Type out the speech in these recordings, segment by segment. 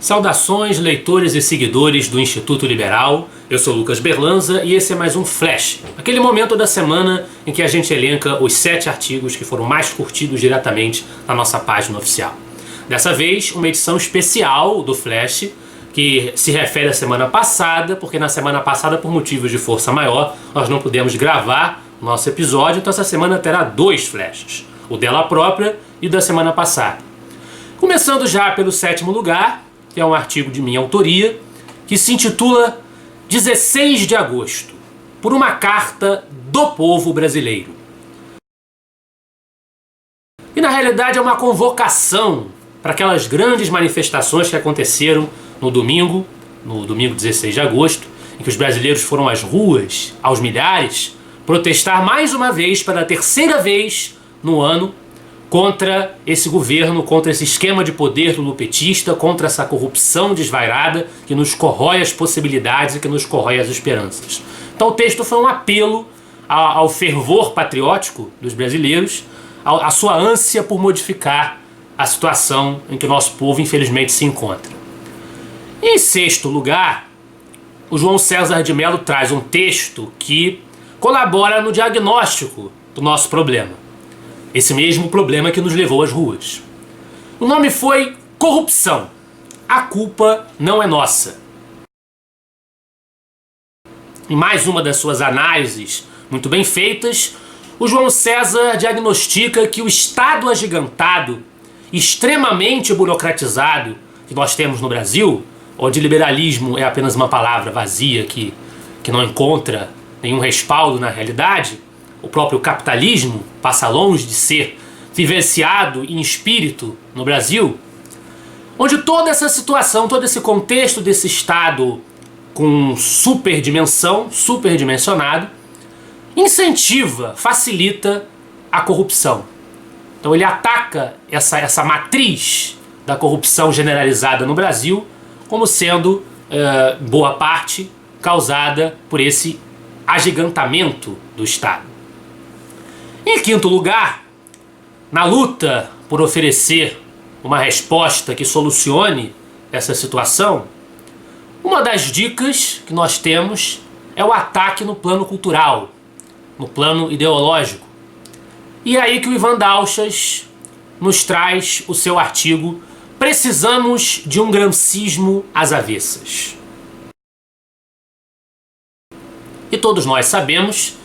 Saudações, leitores e seguidores do Instituto Liberal. Eu sou Lucas Berlanza e esse é mais um Flash, aquele momento da semana em que a gente elenca os 7 artigos que foram mais curtidos diretamente na nossa página oficial. Dessa vez, uma edição especial do Flash, que se refere à semana passada, porque na semana passada, por motivos de força maior, nós não pudemos gravar o nosso episódio, então essa semana terá 2 Flashes, o dela própria e o da semana passada. Começando já pelo 7º lugar, que é um artigo de minha autoria, que se intitula 16 de agosto, por uma carta do povo brasileiro. E na realidade é uma convocação para aquelas grandes manifestações que aconteceram no domingo 16 de agosto, em que os brasileiros foram às ruas, aos milhares, protestar mais uma vez, pela 3ª vez no ano, contra esse governo, contra esse esquema de poder lulopetista, contra essa corrupção desvairada que nos corrói as possibilidades e que nos corrói as esperanças. Então o texto foi um apelo ao fervor patriótico dos brasileiros, à sua ânsia por modificar a situação em que o nosso povo infelizmente se encontra. Em 6º lugar, o João César de Mello traz um texto que colabora no diagnóstico do nosso problema. Esse mesmo problema que nos levou às ruas. O nome foi Corrupção. A culpa não é nossa. Em mais uma das suas análises muito bem feitas, o João César diagnostica que o Estado agigantado, extremamente burocratizado que nós temos no Brasil, onde liberalismo é apenas uma palavra vazia que não encontra nenhum respaldo na realidade, o próprio capitalismo passa longe de ser vivenciado em espírito no Brasil, onde toda essa situação, todo esse contexto desse Estado com superdimensionado, incentiva, facilita a corrupção. Então ele ataca essa matriz da corrupção generalizada no Brasil como sendo, boa parte, causada por esse agigantamento do Estado. Em 5º lugar, na luta por oferecer uma resposta que solucione essa situação, uma das dicas que nós temos é o ataque no plano cultural, no plano ideológico. E é aí que o Ivan Dauchas nos traz o seu artigo Precisamos de um gramscismo às avessas. E todos nós sabemos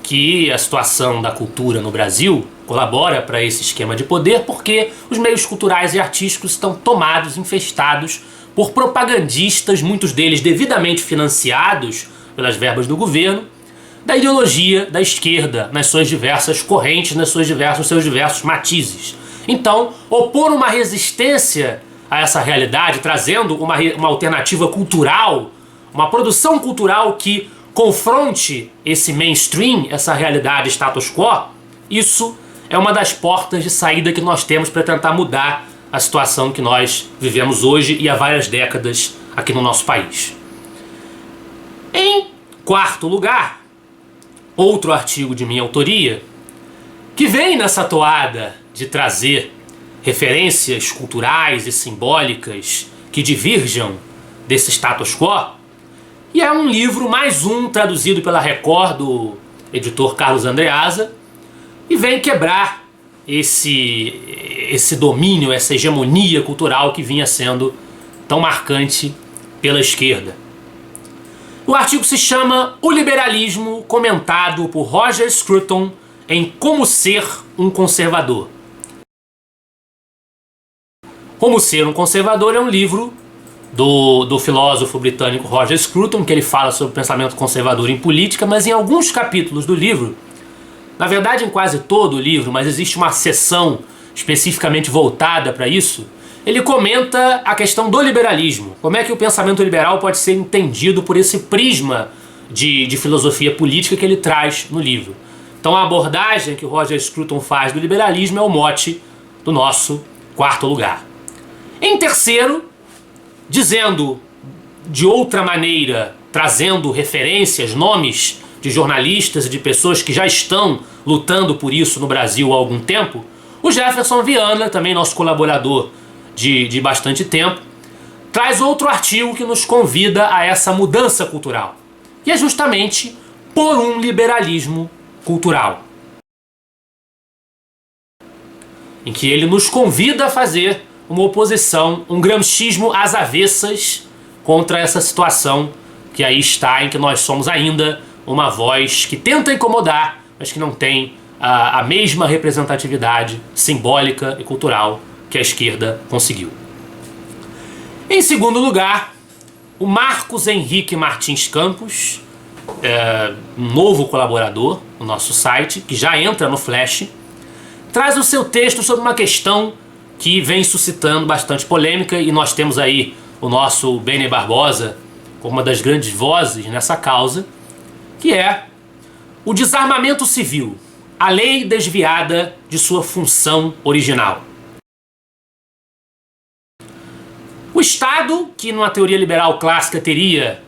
que a situação da cultura no Brasil colabora para esse esquema de poder porque os meios culturais e artísticos estão tomados, infestados por propagandistas, muitos deles devidamente financiados pelas verbas do governo, da ideologia da esquerda, nas suas diversas correntes, nos seus diversos matizes. Então, opor uma resistência a essa realidade, trazendo uma alternativa cultural, uma produção cultural que confronte esse mainstream, essa realidade status quo, isso é uma das portas de saída que nós temos para tentar mudar a situação que nós vivemos hoje e há várias décadas aqui no nosso país. Em 4º lugar, outro artigo de minha autoria, que vem nessa toada de trazer referências culturais e simbólicas que divirjam desse status quo, e é um livro, mais um, traduzido pela Record, do editor Carlos Andreasa, e vem quebrar esse domínio, essa hegemonia cultural que vinha sendo tão marcante pela esquerda. O artigo se chama O Liberalismo, comentado por Roger Scruton em Como Ser um Conservador. Como Ser um Conservador é um livro do filósofo britânico Roger Scruton, que ele fala sobre o pensamento conservador em política, mas em alguns capítulos do livro, na verdade em quase todo o livro, mas existe uma seção especificamente voltada para isso, ele comenta a questão do liberalismo, como é que o pensamento liberal pode ser entendido por esse prisma de filosofia política que ele traz no livro. Então a abordagem que o Roger Scruton faz do liberalismo é o mote do nosso 4º lugar. Em 3º, dizendo de outra maneira, trazendo referências, nomes de jornalistas e de pessoas que já estão lutando por isso no Brasil há algum tempo, o Jefferson Viana, também nosso colaborador de bastante tempo, traz outro artigo que nos convida a essa mudança cultural. E é justamente por um liberalismo cultural, em que ele nos convida a fazer uma oposição, um gramscismo às avessas contra essa situação que aí está, em que nós somos ainda uma voz que tenta incomodar, mas que não tem a mesma representatividade simbólica e cultural que a esquerda conseguiu. Em segundo lugar, o Marcos Henrique Martins Campos, um novo colaborador no nosso site, que já entra no Flash, traz o seu texto sobre uma questão que vem suscitando bastante polêmica, e nós temos aí o nosso Bene Barbosa como uma das grandes vozes nessa causa, que é o desarmamento civil, a lei desviada de sua função original. O Estado, que numa teoria liberal clássica teria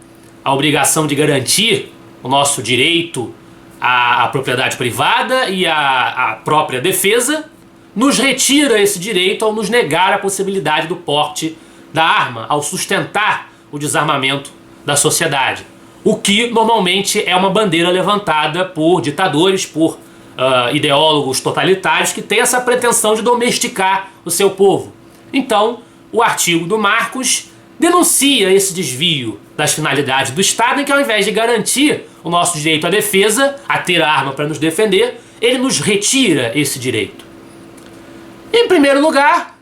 a obrigação de garantir o nosso direito à propriedade privada e à própria defesa, nos retira esse direito ao nos negar a possibilidade do porte da arma, ao sustentar o desarmamento da sociedade. O que normalmente é uma bandeira levantada por ditadores, por ideólogos totalitários que têm essa pretensão de domesticar o seu povo. Então, o artigo do Marcos denuncia esse desvio das finalidades do Estado, em que ao invés de garantir o nosso direito à defesa, a ter a arma para nos defender, ele nos retira esse direito. Em primeiro lugar,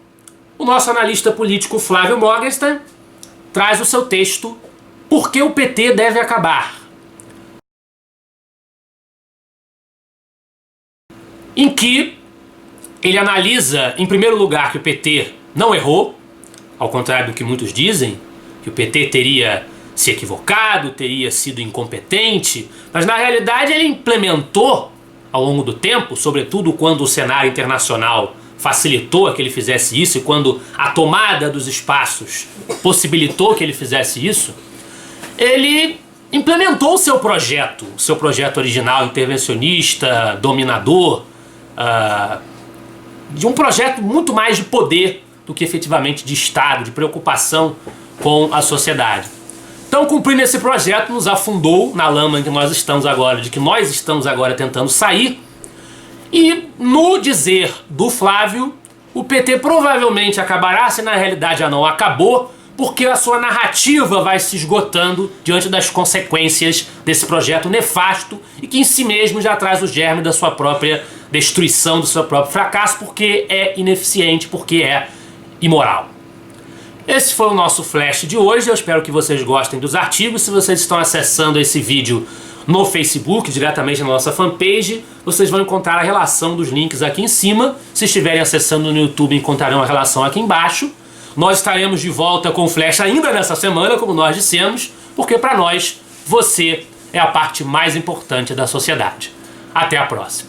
o nosso analista político Flávio Morgenstern traz o seu texto Por que o PT deve acabar?, em que ele analisa, em primeiro lugar, que o PT não errou, ao contrário do que muitos dizem, que o PT teria se equivocado, teria sido incompetente, mas na realidade ele implementou ao longo do tempo, sobretudo quando o cenário internacional facilitou que ele fizesse isso e quando a tomada dos espaços possibilitou que ele fizesse isso, ele implementou o seu projeto original, intervencionista, dominador, de um projeto muito mais de poder do que efetivamente de Estado, de preocupação com a sociedade. Então, cumprindo esse projeto, nos afundou na lama em que nós estamos agora, de que nós estamos agora tentando sair. E, no dizer do Flávio, o PT provavelmente acabará, se na realidade já não acabou, porque a sua narrativa vai se esgotando diante das consequências desse projeto nefasto e que em si mesmo já traz o germe da sua própria destruição, do seu próprio fracasso, porque é ineficiente, porque é imoral. Esse foi o nosso Flash de hoje, eu espero que vocês gostem dos artigos. Se vocês estão acessando esse vídeo no Facebook, diretamente na nossa fanpage, vocês vão encontrar a relação dos links aqui em cima. Se estiverem acessando no YouTube, encontrarão a relação aqui embaixo. Nós estaremos de volta com o Flash ainda nessa semana, como nós dissemos, porque para nós, você é a parte mais importante da sociedade. Até a próxima.